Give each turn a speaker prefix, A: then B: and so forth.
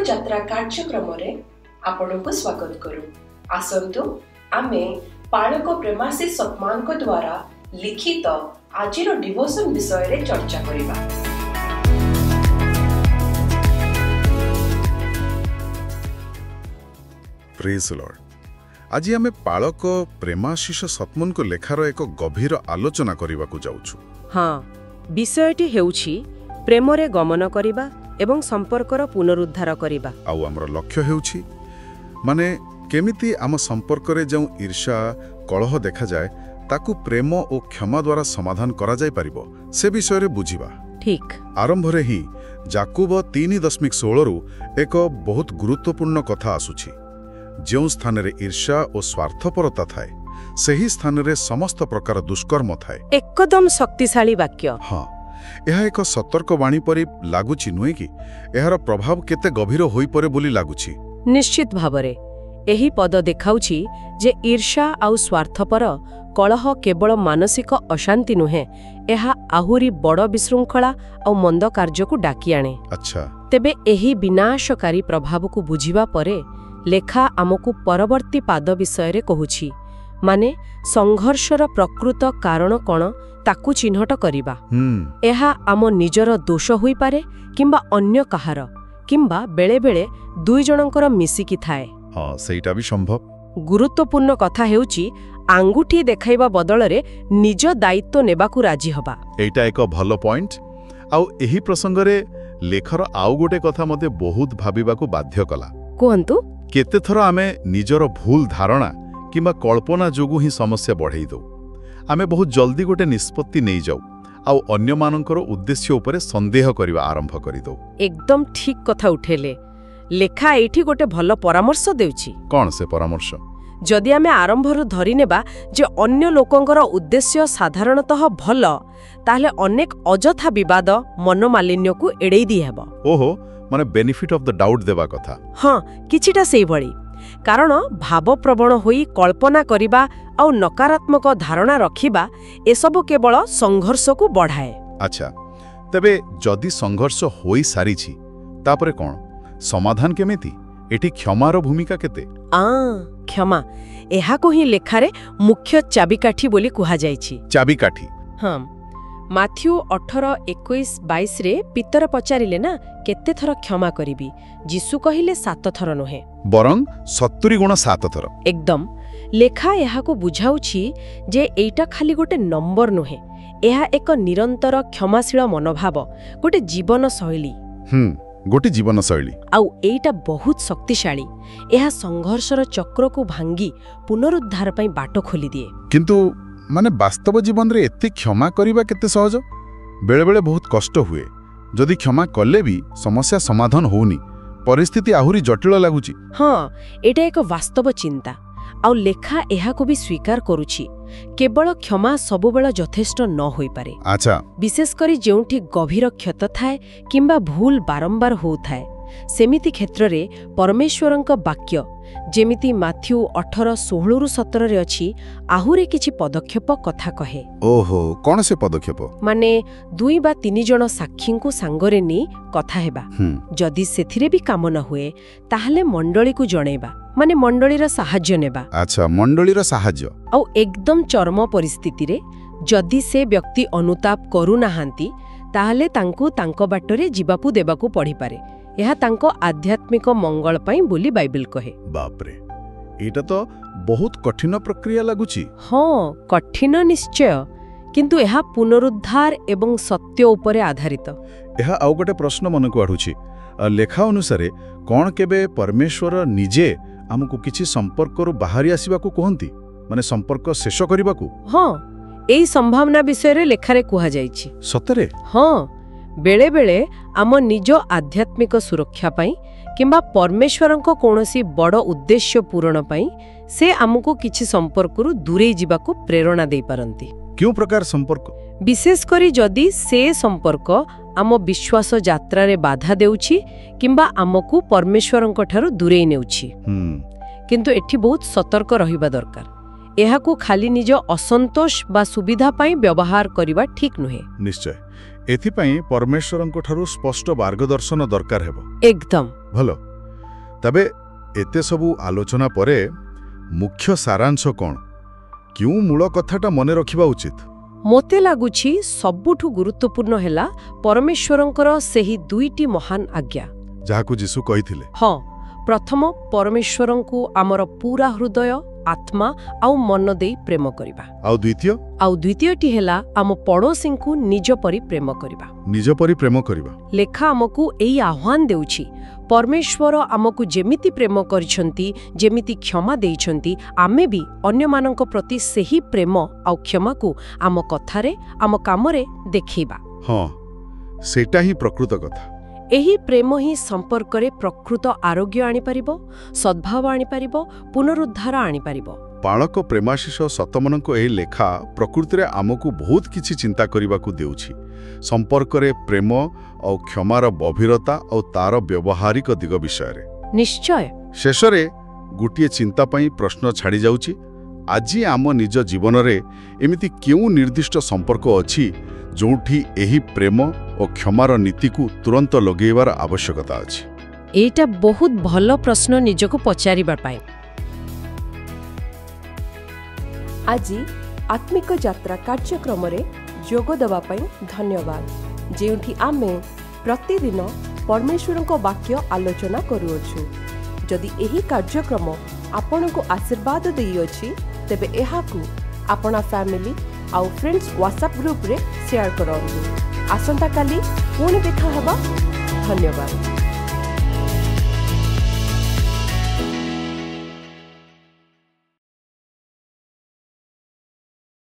A: ଯାତ୍ରା କାର୍ଯ୍ୟକ୍ରମରେ ଆପଣଙ୍କୁ ସ୍ୱାଗତ କରୁ। ଆସନ୍ତୁ ଆମେ ପାଳକ ପ୍ରେମାଶିଷ ସତମାଙ୍କ ଦ୍ୱାରା ଲିଖିତ ଆଜିର ଡିଭୋସନ ବିଷୟରେ ଚର୍ଚ୍ଚା କରିବା।
B: ପ୍ରେଜ୍ ଲର୍ଡ। ଆଜି ଆମେ ପାଳକ ପ୍ରେମାଶିଷ ସତମଙ୍କ ଲେଖାର ଏକ ଗଭୀର ଆଲୋଚନା କରିବାକୁ ଯାଉଛୁ।
C: ହଁ, ବିଷୟଟି ହେଉଛି ପ୍ରେମରେ ଗମନ କରିବା ଏବଂ ସମ୍ପର୍କର ପୁନରୁଦ୍ଧାର କରିବା।
B: ଆଉ ଆମର ଲକ୍ଷ୍ୟ ହେଉଛି କେମିତି ଆମ ସମ୍ପର୍କରେ ଯେଉଁ ଈର୍ଷା କଳହ ଦେଖାଯାଏ ତାକୁ ପ୍ରେମ ଓ କ୍ଷମା ଦ୍ୱାରା ସମାଧାନ କରାଯାଇପାରିବ ସେ ବିଷୟରେ ବୁଝିବା।
C: ଠିକ୍।
B: ଆରମ୍ଭରେ ହିଁ ଯାକୁବ 3:16ରୁ ଏକ ବହୁତ ଗୁରୁତ୍ୱପୂର୍ଣ୍ଣ କଥା ଆସୁଛି। ଯେଉଁ ସ୍ଥାନରେ ଈର୍ଷା ଓ ସ୍ୱାର୍ଥପରତା ଥାଏ ସେହି ସ୍ଥାନରେ ସମସ୍ତ ପ୍ରକାର ଦୁଷ୍କର୍ମ ଥାଏ।
C: ଏକଦମ ଶକ୍ତିଶାଳୀ ବାକ୍ୟ।
B: ହଁ, ଏହା ଏକ ସତର୍କବାଣୀ ପରି ଲାଗୁଛି ନୁହେଁ କି? ଏହାର ପ୍ରଭାବ କେତେ ଗଭୀର ହୋଇପଡ଼େ ବୋଲି ଲାଗୁଛି।
C: ନିଶ୍ଚିତ ଭାବରେ ଏହି ପଦ ଦେଖାଉଛି ଯେ ଈର୍ଷା ଆଉ ସ୍ୱାର୍ଥପର କଳହ କେବଳ ମାନସିକ ଅଶାନ୍ତି ନୁହେଁ, ଏହା ଆହୁରି ବଡ଼ ବିଶୃଙ୍ଖଳା ଆଉ ମନ୍ଦ କାର୍ଯ୍ୟକୁ ଡାକି ଆଣେ।
B: ଆଚ୍ଛା,
C: ତେବେ ଏହି ବିନାଶକାରୀ ପ୍ରଭାବକୁ ବୁଝିବା ପରେ ଲେଖା ଆମକୁ ପରବର୍ତ୍ତୀ ପାଦ ବିଷୟରେ କହୁଛି, ସଂଘର୍ଷର ପ୍ରକୃତ କାରଣ କ'ଣ ତାକୁ ଚିହ୍ନଟ କରିବା। ଏହା ଆମ ନିଜର ଦୋଷ ହୋଇପାରେ କିମ୍ବା ଅନ୍ୟ କାହାର, କିମ୍ବା ବେଳେବେଳେ ଦୁଇ ଜଣଙ୍କର ମିଶିକି ଥାଏ।
B: ହଁ, ସେଇଟା ବି ସମ୍ଭବ।
C: ଗୁରୁତ୍ୱପୂର୍ଣ୍ଣ କଥା ହେଉଛି ଆଙ୍ଗୁଠି ଦେଖାଇବା ବଦଳରେ ନିଜ ଦାୟିତ୍ୱ ନେବାକୁ ରାଜି ହେବା।
B: ଏଇଟା ଏକ ଭଲ ପଏଣ୍ଟ। ଆଉ ଏହି ପ୍ରସଙ୍ଗରେ ଲେଖର ଆଉ ଗୋଟେ କଥା ମୋତେ ବହୁତ ଭାବିବାକୁ ବାଧ୍ୟ କଲା।
C: କୁହନ୍ତୁ।
B: କେତେଥର ଆମେ ନିଜର ଭୁଲ ଧାରଣା କିମ୍ବା କଳ୍ପନା ଯୋଗୁଁ ହିଁ ସମସ୍ୟା ବଢ଼େଇ ଦେଉ। ଆମେ ବହୁତ ଜଲ୍ଦି ଗୋଟେ ନିଷ୍ପତ୍ତି ନେଇଯାଉ ଆଉ ଅନ୍ୟମାନଙ୍କର ଉଦ୍ଦେଶ୍ୟ ଉପରେ ସନ୍ଦେହ କରିବା ଆରମ୍ଭ କରିଦେଉ।
C: ଏକଦମ ଠିକ୍ କଥା ଉଠେଇଲେ। ଲେଖା ଏଇଠି ଗୋଟେ ଭଲ ପରାମର୍ଶ ଦେଉଛି।
B: କ'ଣ ସେ ପରାମର୍ଶ?
C: ଯଦି ଆମେ ଆରମ୍ଭରୁ ଧରିନେବା ଯେ ଅନ୍ୟ ଲୋକଙ୍କର ଉଦ୍ଦେଶ୍ୟ ସାଧାରଣତଃ ଭଲ, ତାହେଲେ ଅନେକ ଅଯଥା ବିବାଦ ମନୋମାଳିନ୍ୟକୁ ଏଡ଼େଇ ଦିଆହେବ।
B: ଓହୋ, ବେନିଫିଟ୍ ଅଫ୍ ଦ ଡାଉଟ୍ ଦେବା କଥା।
C: ହଁ, କିଛିଟା ସେଇଭଳି। କାରଣ ଭାବପ୍ରବଣ ହୋଇ କଳ୍ପନା କରିବା ଆଉ ନକାରାତ୍ମକ ଧାରଣା ରଖିବା ଏସବୁ କେବଳ ସଂଘର୍ଷକୁ ବଢ଼ାଏ।
B: ଆଚ୍ଛା, ତେବେ ଯଦି ସଂଘର୍ଷ ହୋଇସାରିଛି ତାପରେ କ'ଣ? ସମାଧାନ କେମିତି? ଏଠି କ୍ଷମାର ଭୂମିକା କେତେ?
C: କ୍ଷମା, ଏହାକୁ ହିଁ ଲେଖାରେ ମୁଖ୍ୟ ଚାବିକାଠି ବୋଲି କୁହାଯାଇଛି।
B: ଚାବିକାଠି?
C: ହଁ। ମାଥ୍ୟୁ 18:21-22ରେ ପିତର ପଚାରିଲେ ନା, କେତେ ଥର କ୍ଷମା କରିବି? ଯୀଶୁ କହିଲେ 7 ଥର ନୁହେଁ,
B: ବରଂ 70 ଗୁଣ 7 ଥର।
C: ଏକଦମ। ଲେଖା ଏହାକୁ ବୁଝାଉଛି ଯେ ଏଇଟା ଖାଲି ଗୋଟେ ନମ୍ବର ନୁହେଁ, ଏହା ଏକ ନିରନ୍ତର କ୍ଷମାଶୀଳ ମନୋଭାବ, ଗୋଟେ ଜୀବନଶୈଳୀ।
B: ଗୋଟେ ଜୀବନଶୈଳୀ।
C: ଆଉ ଏଇଟା ବହୁତ ଶକ୍ତିଶାଳୀ। ଏହା ସଂଘର୍ଷର ଚକ୍ରକୁ ଭାଙ୍ଗି ପୁନରୁଦ୍ଧାର ପାଇଁ ବାଟ ଖୋଲିଦିଏ।
B: କିନ୍ତୁ ବାସ୍ତବ ଜୀବନରେ ଏତେ କ୍ଷମା କରିବା କେତେ ସହଜ? ବେଳେବେଳେ ବହୁତ କଷ୍ଟ ହୁଏ। ଯଦି କ୍ଷମା କଲେ ବି ସମସ୍ୟା ସମାଧାନ ହେଉନି, ପରିସ୍ଥିତି ଆହୁରି ଜଟିଳ ଲାଗୁଛି।
C: ହଁ, ଏଇଟା ଏକ ବାସ୍ତବ ଚିନ୍ତା। ଆଉ ଲେଖା ଏହାକୁ ବି ସ୍ୱୀକାର କରୁଛି, କେବଳ କ୍ଷମା ସବୁବେଳେ ଯଥେଷ୍ଟ ନ ହୋଇପାରେ।
B: ଆଚ୍ଛା।
C: ବିଶେଷ କରି ଯେଉଁଠି ଗଭୀର କ୍ଷତ ଥାଏ କିମ୍ବା ଭୁଲ ବାରମ୍ବାର ହେଉଥାଏ, ସେମିତି କ୍ଷେତ୍ରରେ ପରମେଶ୍ୱରଙ୍କ ବାକ୍ୟ ଯେମିତି ମାଥ୍ୟୁ 18:16-17ରେ ଅଛି, ଆହୁରି କିଛି ପଦକ୍ଷେପ କଥା କହେ।
B: ଓହୋ, କ'ଣ ସେ ପଦକ୍ଷେପ?
C: 2 ବା 3 ଜଣ ସାକ୍ଷୀଙ୍କୁ ସାଙ୍ଗରେ ନେଇ କଥା ହେବା। ଯଦି ସେଥିରେ ବି କାମ ନ ହୁଏ, ତାହେଲେ ମଣ୍ଡଳୀକୁ ଜଣେଇବା, ମଣ୍ଡଳୀର ସାହାଯ୍ୟ ନେବା।
B: ଆଚ୍ଛା, ମଣ୍ଡଳୀର ସାହାଯ୍ୟ। ଆଉ
C: ଏକଦମ ଚରମ ପରିସ୍ଥିତିରେ ଯଦି ସେ ବ୍ୟକ୍ତି ଅନୁତାପ କରୁନାହାନ୍ତି, ତାହେଲେ ତାଙ୍କୁ ତାଙ୍କ ବାଟରେ ଯିବାକୁ ଦେବାକୁ ପଡ଼ିପାରେ। ଏହା ତାଙ୍କ ଆଧ୍ୟାତ୍ମିକ ମଙ୍ଗଳ ପାଇଁ ବୋଲି ବାଇବେଲ କହେ।
B: ବାପରେ, ଏଇଟା ତ ବହୁତ କଠିନ ପ୍ରକ୍ରିୟା ଲାଗୁଛି।
C: ହଁ, କଠିନ ନିଶ୍ଚୟ, କିନ୍ତୁ ଏହା ପୁନରୁଦ୍ଧାର ଏବଂ ସତ୍ୟ ଉପରେ ଆଧାରିତ।
B: ଏହା ଆଉ ଗୋଟେ ପ୍ରଶ୍ନ ମନକୁ ଆସୁଛି। ଲେଖା ଅନୁସାରେ କ'ଣ କେବେ ପରମେଶ୍ୱର ନିଜେ ଆମକୁ କିଛି ସମ୍ପର୍କରୁ ବାହାରି ଆସିବାକୁ କୁହନ୍ତି, ସମ୍ପର୍କ ଶେଷ କରିବାକୁ?
C: ହଁ, ଏହି ସମ୍ଭାବନା ବିଷୟରେ ଲେଖାରେ କୁହାଯାଇଛି।
B: ସତରେ?
C: ହଁ, ବେଳେବେଳେ ଆମ ନିଜ ଆଧ୍ୟାତ୍ମିକ ସୁରକ୍ଷା ପାଇଁ କିମ୍ବା ପରମେଶ୍ୱରଙ୍କ କୌଣସି ବଡ଼ ଉଦ୍ଦେଶ୍ୟ ପୂରଣ ପାଇଁ ସେ ଆମକୁ କିଛି ସମ୍ପର୍କରୁ ଦୂରେଇ ଯିବାକୁ ପ୍ରେରଣା ଦେଇପାରନ୍ତି।
B: କେଉଁ ପ୍ରକାର ସମ୍ପର୍କ?
C: ବିଶେଷ କରି ଯଦି ସେ ସମ୍ପର୍କ ଆମ ବିଶ୍ୱାସ ଯାତ୍ରାରେ ବାଧା ଦେଉଛି କିମ୍ବା ଆମକୁ ପରମେଶ୍ୱରଙ୍କଠାରୁ ଦୂରେଇ ନେଉଛି। କିନ୍ତୁ ଏଠି ବହୁତ ସତର୍କ ରହିବା ଦରକାର। ଏହାକୁ ଖାଲି ନିଜ ଅସନ୍ତୋଷ ବା ସୁବିଧା ପାଇଁ ବ୍ୟବହାର କରିବା ଠିକ୍ ନୁହେଁ।
B: ନିଶ୍ଚୟ, ଏଥିପାଇଁ ପରମେଶ୍ୱରଙ୍କଠାରୁ ସ୍ପଷ୍ଟ ମାର୍ଗଦର୍ଶନ ଦରକାର ହେବ।
C: ଏକଦମ।
B: ଭଲ। तबे एते सबु आलोचना परे मुख्य सारांश कौन क्यों मूल कथाटा मने रखिबा उचित
C: मोते लागुछि सबुठु गुरुत्वपूर्ण हेला परमेश्वरंकर सेही दुईटी महान आज्ञा
B: जाहाकु जीसु कहिथिले
C: हाँ प्रथम परमेश्वरंकु आमर पूरा हृदय आत्मा आउ मन देई प्रेम करिबा आउ द्वितीयटी हेला आम पड़ोसींकु निज परि प्रेम करिबा लेखा आमकु एई आह्वान देउछि परमेश्वर आमकु जेमिति प्रेम करिसंती जेमिति क्षमा देइछंती आमे भी अन्य मानक प्रति सेही प्रेम आउ क्षमा को आम कथारे आम कामरे देखिबा
B: हाँ सेटा ही प्रकृत कथा
C: एही प्रेम ही संपर्क रे प्रकृत आरोग्य आनी परिबो सद्भाव आनी परिबो पुनरुद्धार आनी परिबो
B: पाळक प्रेमाशीष सतमनको एही लेखा प्रकृति रे आमकु बहुत किछि चिंता करिबाकु देउछि संपर्क रे प्रेम और क्षमार गभीरता और तार व्यवहारिक दिग विषय रे
C: निश्चय
B: शेष रे गुटिए चिंता पई प्रश्न छाड़ी जाउछि आजि आम निज जीवन रे एमिति केउ निर्दिष्ट संपर्क अछि जोठी एही प्रेम और क्षमार नीति को तुरंत लगेबार आवश्यकता अछि
C: एटा बहुत भलो प्रश्न निजको पचारिबा पाए आजि आत्मिक यात्रा कार्यक्रम रे जोग दबा पई धन्यवाद जेउठी आमे प्रतिदिन परमेश्वरको वाक्य आलोचना करूछु जदि एही कार्यक्रम आपनको आशीर्वाद देई अछि तेबे एहाकू आपना फैमिली आउ फ्रेंड्स व्हाट्सएप ग्रुप रे शेयर करंतु आसंता काली पुणी देखा हबा धन्यवाद।